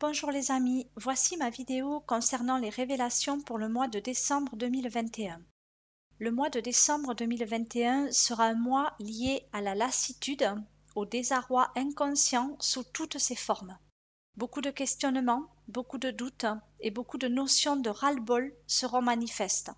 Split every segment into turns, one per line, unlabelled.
Bonjour les amis, voici ma vidéo concernant les révélations pour le mois de décembre 2021. Le mois de décembre 2021 sera un mois lié à la lassitude, au désarroi inconscient sous toutes ses formes. Beaucoup de questionnements, beaucoup de doutes et beaucoup de notions de ras-le-bol seront manifestes.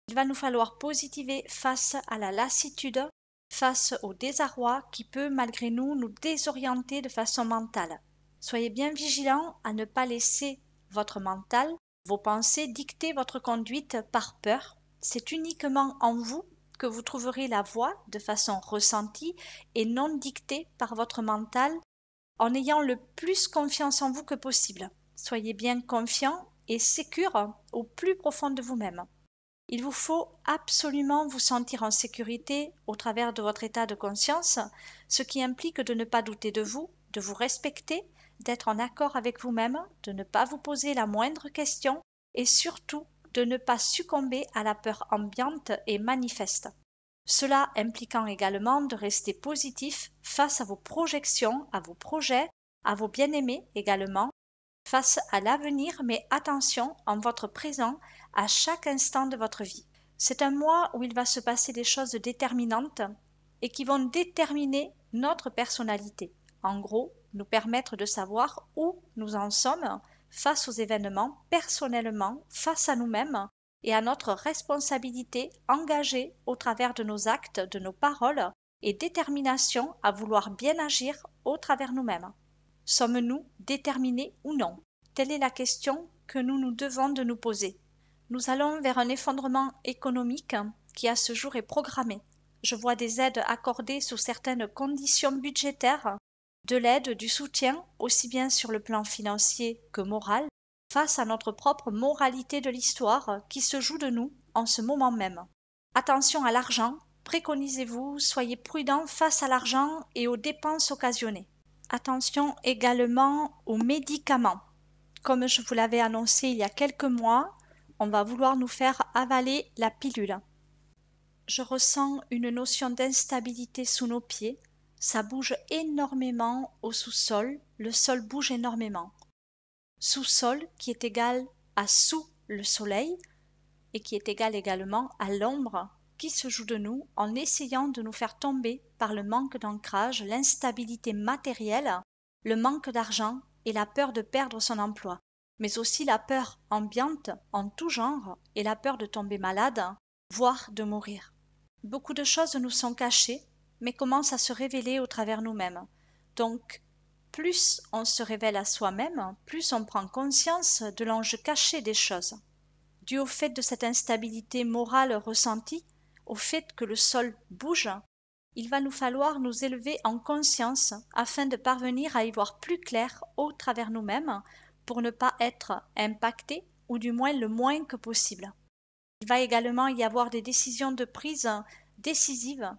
Il va nous falloir positiver face à la lassitude, face au désarroi qui peut malgré nous désorienter de façon mentale. Soyez bien vigilants à ne pas laisser votre mental, vos pensées dicter votre conduite par peur. C'est uniquement en vous que vous trouverez la voie de façon ressentie et non dictée par votre mental en ayant le plus confiance en vous que possible. Soyez bien confiants et sécures au plus profond de vous-même. Il vous faut absolument vous sentir en sécurité au travers de votre état de conscience, ce qui implique de ne pas douter de vous, de vous respecter, d'être en accord avec vous-même, de ne pas vous poser la moindre question et surtout de ne pas succomber à la peur ambiante et manifeste. Cela impliquant également de rester positif face à vos projections, à vos projets, à vos bien-aimés également, face à l'avenir, mais attention en votre présent à chaque instant de votre vie. C'est un mois où il va se passer des choses déterminantes et qui vont déterminer notre personnalité. En gros, nous permettre de savoir où nous en sommes face aux événements, personnellement, face à nous-mêmes et à notre responsabilité engagée au travers de nos actes, de nos paroles et détermination à vouloir bien agir au travers nous-mêmes. Sommes-nous déterminés ou non? Telle est la question que nous nous devons de nous poser. Nous allons vers un effondrement économique qui à ce jour est programmé. Je vois des aides accordées sous certaines conditions budgétaires, de l'aide, du soutien, aussi bien sur le plan financier que moral, face à notre propre moralité de l'histoire qui se joue de nous en ce moment même. Attention à l'argent, préconisez-vous, soyez prudents face à l'argent et aux dépenses occasionnées. Attention également aux médicaments. Comme je vous l'avais annoncé il y a quelques mois, on va vouloir nous faire avaler la pilule. Je ressens une notion d'instabilité sous nos pieds. Ça bouge énormément au sous-sol. Le sol bouge énormément. Sous-sol qui est égal à sous le soleil et qui est égal également à l'ombre qui se joue de nous en essayant de nous faire tomber par le manque d'ancrage, l'instabilité matérielle, le manque d'argent et la peur de perdre son emploi, mais aussi la peur ambiante en tout genre et la peur de tomber malade, voire de mourir. Beaucoup de choses nous sont cachées, mais commencent à se révéler au travers nous-mêmes. Donc, plus on se révèle à soi-même, plus on prend conscience de l'enjeu caché des choses. Dû au fait de cette instabilité morale ressentie, au fait que le sol bouge, il va nous falloir nous élever en conscience afin de parvenir à y voir plus clair au travers nous-mêmes pour ne pas être impactés ou du moins le moins que possible. Il va également y avoir des décisions de prise décisives,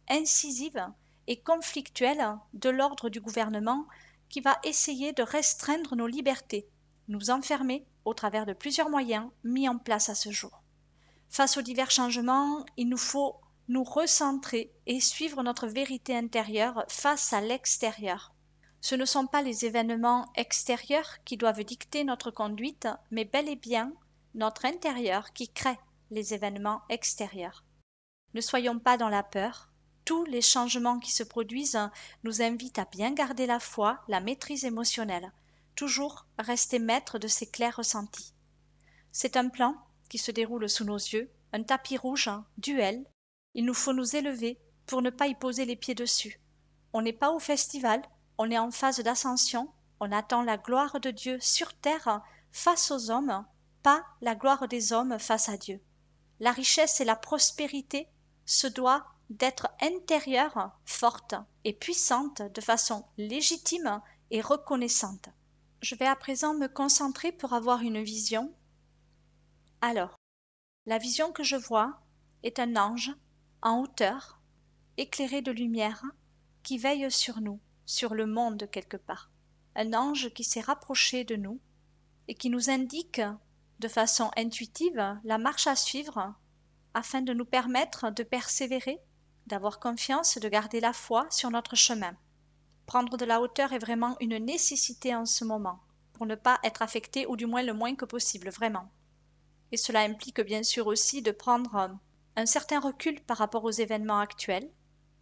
incisives et conflictuelles de l'ordre du gouvernement qui va essayer de restreindre nos libertés, nous enfermer au travers de plusieurs moyens mis en place à ce jour. Face aux divers changements, il nous faut nous recentrer et suivre notre vérité intérieure face à l'extérieur. Ce ne sont pas les événements extérieurs qui doivent dicter notre conduite, mais bel et bien notre intérieur qui crée les événements extérieurs. Ne soyons pas dans la peur. Tous les changements qui se produisent nous invitent à bien garder la foi, la maîtrise émotionnelle. Toujours rester maître de ses clairs ressentis. C'est un plan qui se déroule sous nos yeux, un tapis rouge, duel. Il nous faut nous élever pour ne pas y poser les pieds dessus. On n'est pas au festival, on est en phase d'ascension, on attend la gloire de Dieu sur terre face aux hommes, pas la gloire des hommes face à Dieu. La richesse et la prospérité se doivent d'être intérieure, forte et puissante de façon légitime et reconnaissante. Je vais à présent me concentrer pour avoir une vision. Alors, la vision que je vois est un ange en hauteur, éclairé de lumière, qui veille sur nous, sur le monde quelque part. Un ange qui s'est rapproché de nous et qui nous indique de façon intuitive la marche à suivre afin de nous permettre de persévérer, d'avoir confiance, de garder la foi sur notre chemin. Prendre de la hauteur est vraiment une nécessité en ce moment. pour ne pas être affecté ou du moins le moins que possible, vraiment. Et cela implique bien sûr aussi de prendre un certain recul par rapport aux événements actuels,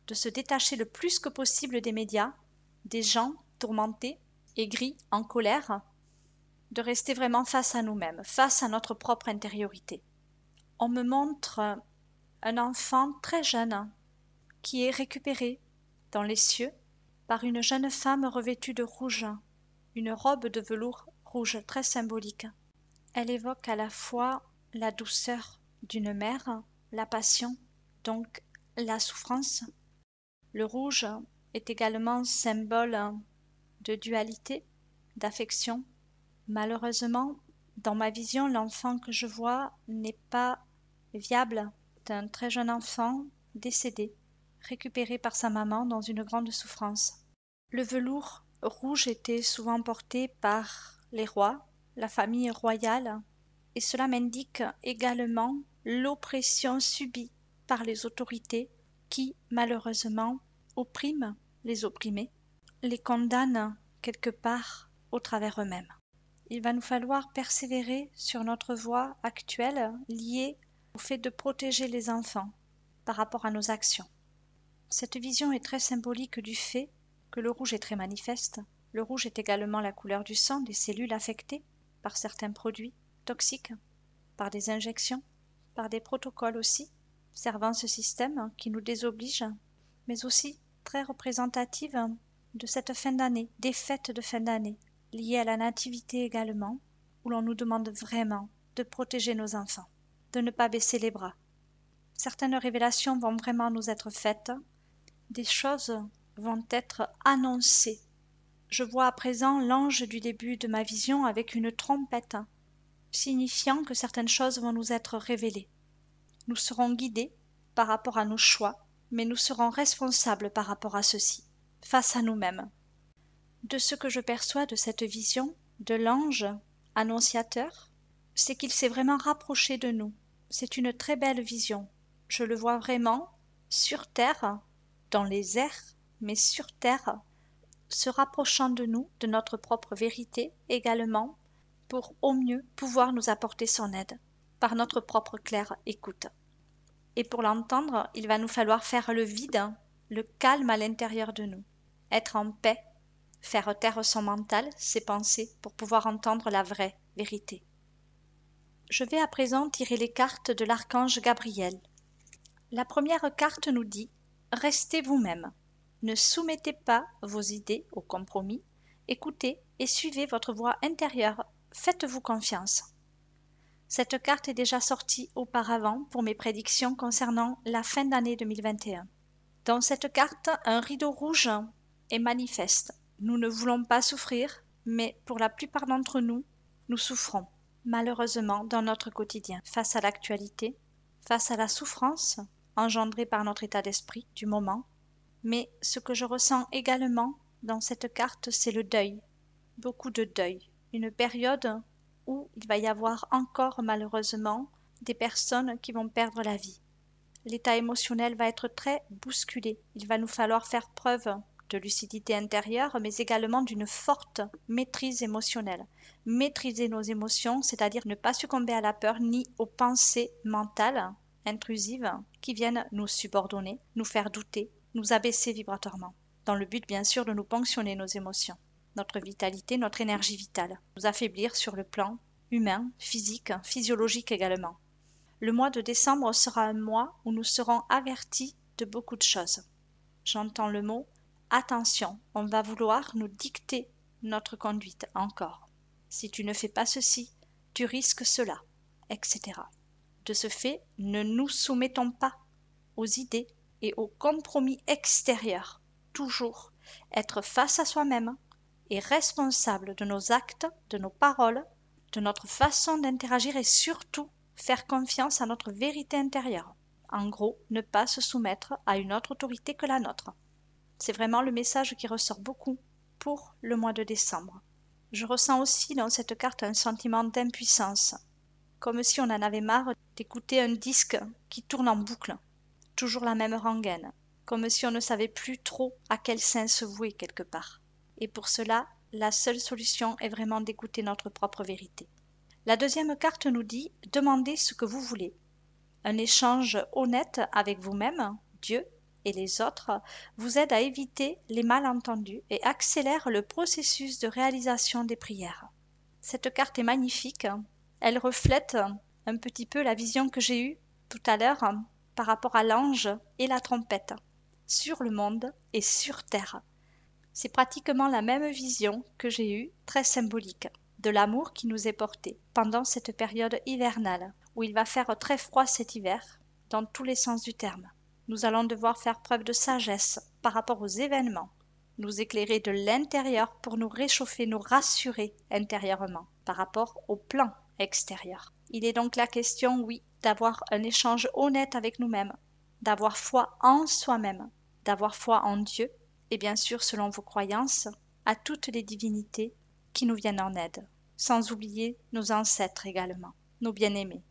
de se détacher le plus que possible des médias, des gens tourmentés, aigris, en colère, de rester vraiment face à nous-mêmes, face à notre propre intériorité. On me montre un enfant très jeune qui est récupéré dans les cieux par une jeune femme revêtue de rouge, une robe de velours rouge très symbolique. Elle évoque à la fois la douceur d'une mère, la passion, donc la souffrance. Le rouge est également symbole de dualité, d'affection. Malheureusement, dans ma vision, l'enfant que je vois n'est pas viable. C'est un très jeune enfant décédé, récupéré par sa maman dans une grande souffrance. Le velours rouge était souvent porté par les rois, la famille royale, et cela m'indique également l'oppression subie par les autorités qui, malheureusement, oppriment les opprimés, les condamnent quelque part au travers eux-mêmes. Il va nous falloir persévérer sur notre voie actuelle liée au fait de protéger les enfants par rapport à nos actions. Cette vision est très symbolique du fait que le rouge est très manifeste. Le rouge est également la couleur du sang des cellules affectées par certains produits toxiques, par des injections, par des protocoles aussi, servant ce système qui nous désoblige, mais aussi très représentative de cette fin d'année, des fêtes de fin d'année, liées à la nativité également, où l'on nous demande vraiment de protéger nos enfants, de ne pas baisser les bras. Certaines révélations vont vraiment nous être faites, des choses vont être annoncées. Je vois à présent l'ange du début de ma vision avec une trompette, signifiant que certaines choses vont nous être révélées. Nous serons guidés par rapport à nos choix, mais nous serons responsables par rapport à ceci, face à nous-mêmes. De ce que je perçois de cette vision de l'ange annonciateur, c'est qu'il s'est vraiment rapproché de nous. C'est une très belle vision. Je le vois vraiment sur terre, dans les airs, mais sur terre, se rapprochant de nous, de notre propre vérité également, pour au mieux pouvoir nous apporter son aide, par notre propre claire écoute. Et pour l'entendre, il va nous falloir faire le vide, le calme à l'intérieur de nous, être en paix, faire taire son mental, ses pensées, pour pouvoir entendre la vraie vérité. Je vais à présent tirer les cartes de l'archange Gabriel. La première carte nous dit « Restez vous-même, ne soumettez pas vos idées au compromis, écoutez et suivez votre voix intérieure, faites-vous confiance ». Cette carte est déjà sortie auparavant pour mes prédictions concernant la fin d'année 2021. Dans cette carte, un rideau rouge est manifeste. Nous ne voulons pas souffrir, mais pour la plupart d'entre nous, nous souffrons, malheureusement, dans notre quotidien, face à l'actualité, face à la souffrance engendrée par notre état d'esprit du moment. Mais ce que je ressens également dans cette carte, c'est le deuil, beaucoup de deuil, une période où il va y avoir encore malheureusement des personnes qui vont perdre la vie. L'état émotionnel va être très bousculé. Il va nous falloir faire preuve de lucidité intérieure, mais également d'une forte maîtrise émotionnelle. Maîtriser nos émotions, c'est-à-dire ne pas succomber à la peur ni aux pensées mentales intrusives qui viennent nous subordonner, nous faire douter, nous abaisser vibratoirement, dans le but bien sûr de nous ponctionner nos émotions, notre vitalité, notre énergie vitale, nous affaiblir sur le plan humain, physique, physiologique également. Le mois de décembre sera un mois où nous serons avertis de beaucoup de choses. J'entends le mot « attention », on va vouloir nous dicter notre conduite encore. Si tu ne fais pas ceci, tu risques cela, etc. De ce fait, ne nous soumettons pas aux idées et aux compromis extérieurs. Toujours être face à soi-même et responsable de nos actes, de nos paroles, de notre façon d'interagir et surtout faire confiance à notre vérité intérieure. En gros, ne pas se soumettre à une autre autorité que la nôtre. C'est vraiment le message qui ressort beaucoup pour le mois de décembre. Je ressens aussi dans cette carte un sentiment d'impuissance, comme si on en avait marre d'écouter un disque qui tourne en boucle, toujours la même rengaine, comme si on ne savait plus trop à quel sein se vouer quelque part. Et pour cela, la seule solution est vraiment d'écouter notre propre vérité. La deuxième carte nous dit « Demandez ce que vous voulez ». Un échange honnête avec vous-même, Dieu et les autres vous aide à éviter les malentendus et accélère le processus de réalisation des prières. Cette carte est magnifique. Elle reflète un petit peu la vision que j'ai eue tout à l'heure par rapport à l'ange et la trompette sur le monde et sur terre. C'est pratiquement la même vision que j'ai eue, très symbolique, de l'amour qui nous est porté pendant cette période hivernale où il va faire très froid cet hiver dans tous les sens du terme. Nous allons devoir faire preuve de sagesse par rapport aux événements, nous éclairer de l'intérieur pour nous réchauffer, nous rassurer intérieurement par rapport au plan extérieur. Il est donc la question, oui, d'avoir un échange honnête avec nous-mêmes, d'avoir foi en soi-même, d'avoir foi en Dieu et bien sûr, selon vos croyances, à toutes les divinités qui nous viennent en aide, sans oublier nos ancêtres également, nos bien-aimés.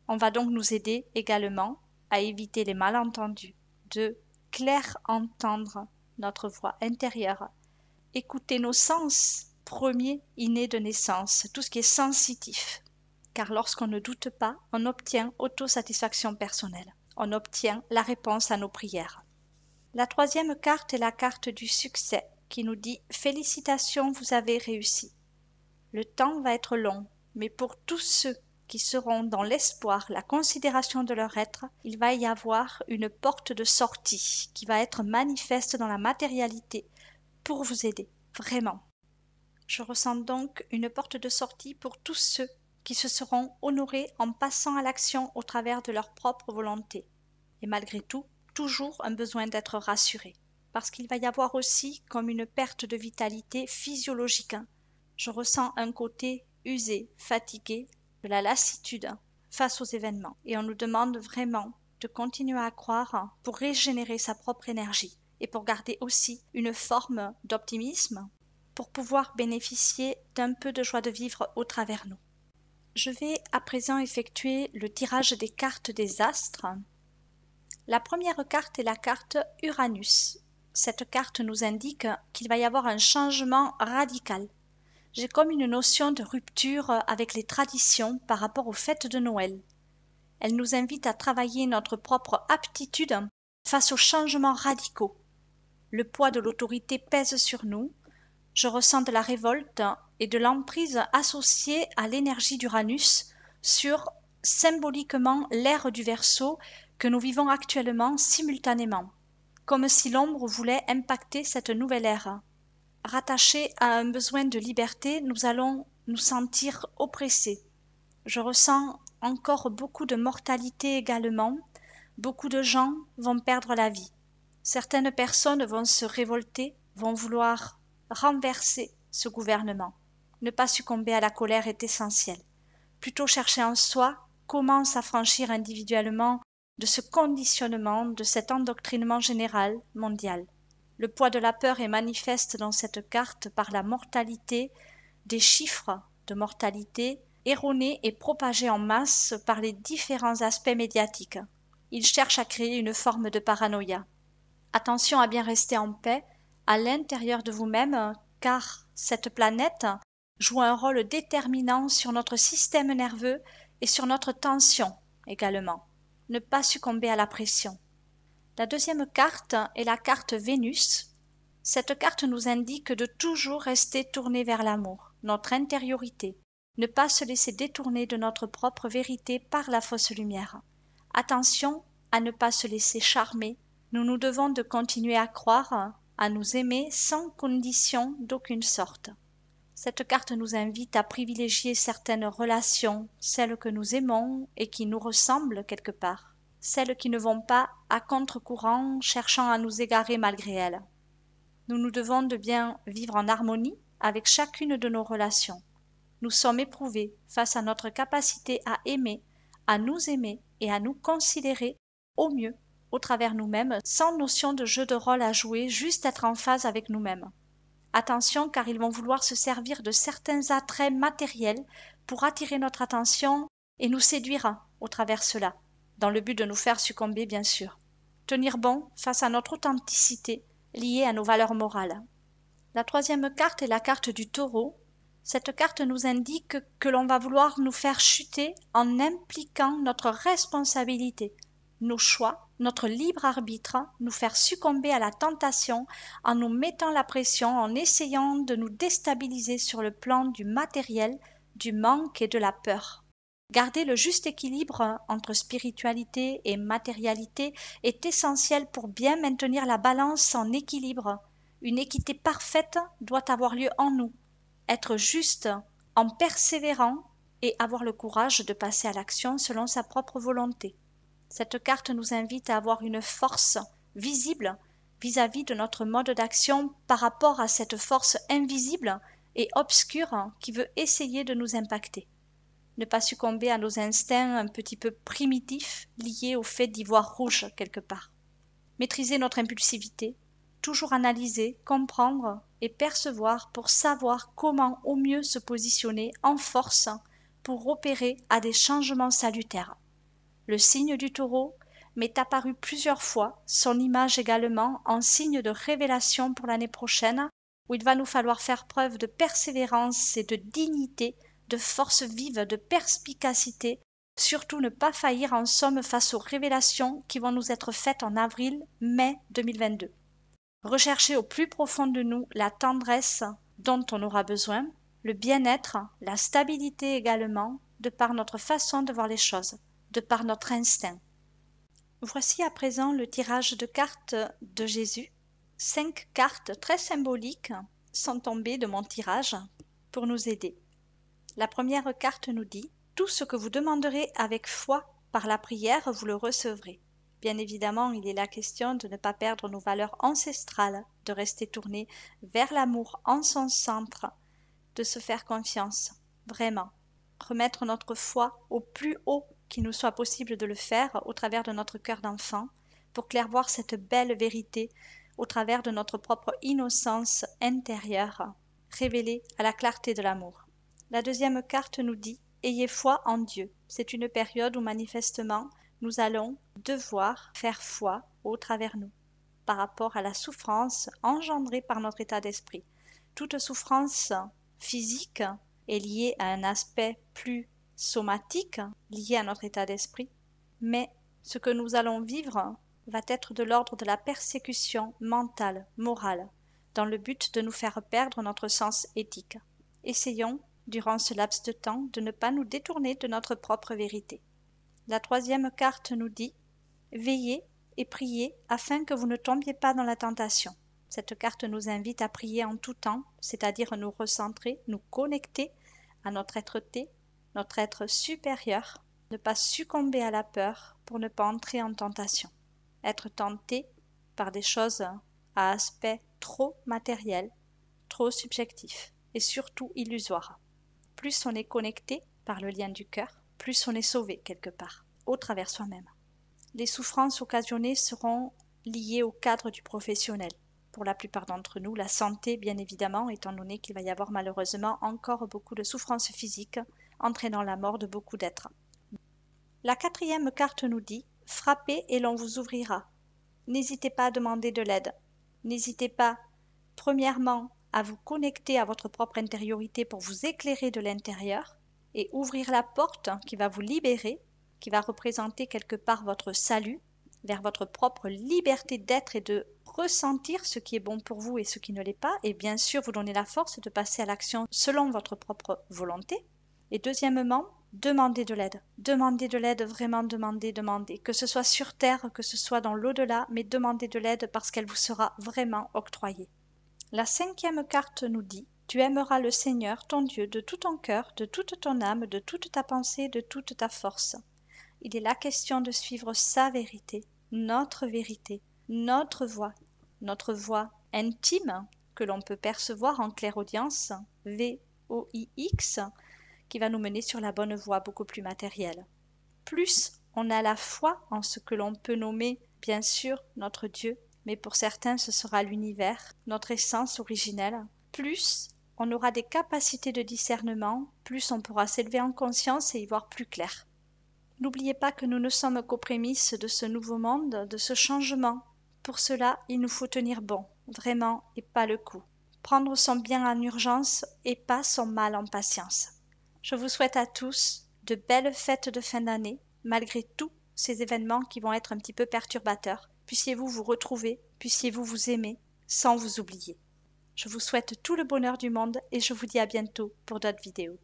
On va donc nous aider également à éviter les malentendus, de clair entendre notre voix intérieure, écouter nos sens premiers innés de naissance, tout ce qui est sensitif. Car lorsqu'on ne doute pas, on obtient autosatisfaction personnelle, on obtient la réponse à nos prières. La troisième carte est la carte du succès qui nous dit « Félicitations, vous avez réussi ». Le temps va être long, mais pour tous ceux qui seront dans l'espoir, la considération de leur être, il va y avoir une porte de sortie qui va être manifeste dans la matérialité pour vous aider, vraiment. Je ressens donc une porte de sortie pour tous ceux qui se seront honorés en passant à l'action au travers de leur propre volonté. Et malgré tout, toujours un besoin d'être rassuré, parce qu'il va y avoir aussi comme une perte de vitalité physiologique. Je ressens un côté usé, fatigué, de la lassitude face aux événements, et on nous demande vraiment de continuer à croire pour régénérer sa propre énergie et pour garder aussi une forme d'optimisme pour pouvoir bénéficier d'un peu de joie de vivre au travers nous. Je vais à présent effectuer le tirage des cartes des astres. La première carte est la carte Uranus. Cette carte nous indique qu'il va y avoir un changement radical. J'ai comme une notion de rupture avec les traditions par rapport aux fêtes de Noël. Elle nous invite à travailler notre propre aptitude face aux changements radicaux. Le poids de l'autorité pèse sur nous. Je ressens de la révolte et de l'emprise associée à l'énergie d'Uranus sur symboliquement l'ère du Verseau que nous vivons actuellement simultanément, comme si l'ombre voulait impacter cette nouvelle ère. Rattachés à un besoin de liberté, nous allons nous sentir oppressés. Je ressens encore beaucoup de mortalité également. Beaucoup de gens vont perdre la vie. Certaines personnes vont se révolter, vont vouloir renverser ce gouvernement. Ne pas succomber à la colère est essentiel. Plutôt chercher en soi comment s'affranchir individuellement de ce conditionnement, de cet endoctrinement général mondial. Le poids de la peur est manifeste dans cette carte par la mortalité, des chiffres de mortalité erronés et propagés en masse par les différents aspects médiatiques. Ils cherchent à créer une forme de paranoïa. Attention à bien rester en paix à l'intérieur de vous-même, car cette planète joue un rôle déterminant sur notre système nerveux et sur notre tension également. Ne pas succomber à la pression. La deuxième carte est la carte Vénus. Cette carte nous indique de toujours rester tourné vers l'amour, notre intériorité, ne pas se laisser détourner de notre propre vérité par la fausse lumière. Attention à ne pas se laisser charmer. Nous nous devons de continuer à croire, à nous aimer sans condition d'aucune sorte. Cette carte nous invite à privilégier certaines relations, celles que nous aimons et qui nous ressemblent quelque part, celles qui ne vont pas à contre-courant, cherchant à nous égarer malgré elles. Nous nous devons de bien vivre en harmonie avec chacune de nos relations. Nous sommes éprouvés face à notre capacité à aimer, à nous aimer et à nous considérer au mieux au travers nous-mêmes, sans notion de jeu de rôle à jouer, juste être en phase avec nous-mêmes. Attention, car ils vont vouloir se servir de certains attraits matériels pour attirer notre attention et nous séduire au travers cela, dans le but de nous faire succomber bien sûr. Tenir bon face à notre authenticité liée à nos valeurs morales. La troisième carte est la carte du taureau. Cette carte nous indique que l'on va vouloir nous faire chuter en impliquant notre responsabilité, nos choix, notre libre arbitre, nous faire succomber à la tentation en nous mettant la pression, en essayant de nous déstabiliser sur le plan du matériel, du manque et de la peur. Garder le juste équilibre entre spiritualité et matérialité est essentiel pour bien maintenir la balance en équilibre. Une équité parfaite doit avoir lieu en nous. Être juste en persévérant et avoir le courage de passer à l'action selon sa propre volonté. Cette carte nous invite à avoir une force visible vis-à-vis de notre mode d'action par rapport à cette force invisible et obscure qui veut essayer de nous impacter. Ne pas succomber à nos instincts un petit peu primitifs liés au fait d'y voir rouge quelque part. Maîtriser notre impulsivité, toujours analyser, comprendre et percevoir pour savoir comment au mieux se positionner en force pour opérer à des changements salutaires. Le signe du taureau m'est apparu plusieurs fois, son image également en signe de révélation pour l'année prochaine, où il va nous falloir faire preuve de persévérance et de dignité, de force vive, de perspicacité, surtout ne pas faillir en somme face aux révélations qui vont nous être faites en avril-mai 2022. Rechercher au plus profond de nous la tendresse dont on aura besoin, le bien-être, la stabilité également, de par notre façon de voir les choses, de par notre instinct. Voici à présent le tirage de cartes de Jésus. 5 cartes très symboliques sont tombées de mon tirage pour nous aider. La première carte nous dit « Tout ce que vous demanderez avec foi par la prière, vous le recevrez ». Bien évidemment, il est la question de ne pas perdre nos valeurs ancestrales, de rester tourné vers l'amour en son centre, de se faire confiance, vraiment. Remettre notre foi au plus haut qu'il nous soit possible de le faire au travers de notre cœur d'enfant, pour clairvoir cette belle vérité au travers de notre propre innocence intérieure, révélée à la clarté de l'amour. La deuxième carte nous dit « Ayez foi en Dieu ». C'est une période où manifestement nous allons devoir faire foi au travers nous, par rapport à la souffrance engendrée par notre état d'esprit. Toute souffrance physique est liée à un aspect plus somatique, lié à notre état d'esprit, mais ce que nous allons vivre va être de l'ordre de la persécution mentale, morale, dans le but de nous faire perdre notre sens éthique. Essayons, durant ce laps de temps, de ne pas nous détourner de notre propre vérité. La troisième carte nous dit « Veillez et priez afin que vous ne tombiez pas dans la tentation ». Cette carte nous invite à prier en tout temps, c'est-à-dire nous recentrer, nous connecter à notre être-té, notre être supérieur, ne pas succomber à la peur pour ne pas entrer en tentation. Être tenté par des choses à aspect trop matériel, trop subjectif et surtout illusoire. Plus on est connecté par le lien du cœur, plus on est sauvé quelque part, au travers soi-même. Les souffrances occasionnées seront liées au cadre du professionnel. Pour la plupart d'entre nous, la santé, bien évidemment, étant donné qu'il va y avoir malheureusement encore beaucoup de souffrances physiques, entraînant la mort de beaucoup d'êtres. La quatrième carte nous dit « Frappez et l'on vous ouvrira ». N'hésitez pas à demander de l'aide. N'hésitez pas, premièrement, à vous connecter à votre propre intériorité pour vous éclairer de l'intérieur et ouvrir la porte qui va vous libérer, qui va représenter quelque part votre salut, vers votre propre liberté d'être et de ressentir ce qui est bon pour vous et ce qui ne l'est pas, et bien sûr vous donner la force de passer à l'action selon votre propre volonté. Et deuxièmement, demandez de l'aide, vraiment demandez, que ce soit sur terre, que ce soit dans l'au-delà, mais demandez de l'aide parce qu'elle vous sera vraiment octroyée. La cinquième carte nous dit « Tu aimeras le Seigneur, ton Dieu, de tout ton cœur, de toute ton âme, de toute ta pensée, de toute ta force. » Il est la question de suivre sa vérité, notre voix intime que l'on peut percevoir en clairaudience, VOIX, qui va nous mener sur la bonne voie beaucoup plus matérielle. Plus on a la foi en ce que l'on peut nommer, bien sûr, notre Dieu, mais pour certains ce sera l'univers, notre essence originelle, plus on aura des capacités de discernement, plus on pourra s'élever en conscience et y voir plus clair. N'oubliez pas que nous ne sommes qu'aux prémices de ce nouveau monde, de ce changement. Pour cela, il nous faut tenir bon, vraiment, et pas le coup. prendre son bien en urgence et pas son mal en patience. Je vous souhaite à tous de belles fêtes de fin d'année, malgré tous ces événements qui vont être un petit peu perturbateurs. Puissiez-vous vous retrouver, puissiez-vous vous aimer, sans vous oublier. Je vous souhaite tout le bonheur du monde et je vous dis à bientôt pour d'autres vidéos.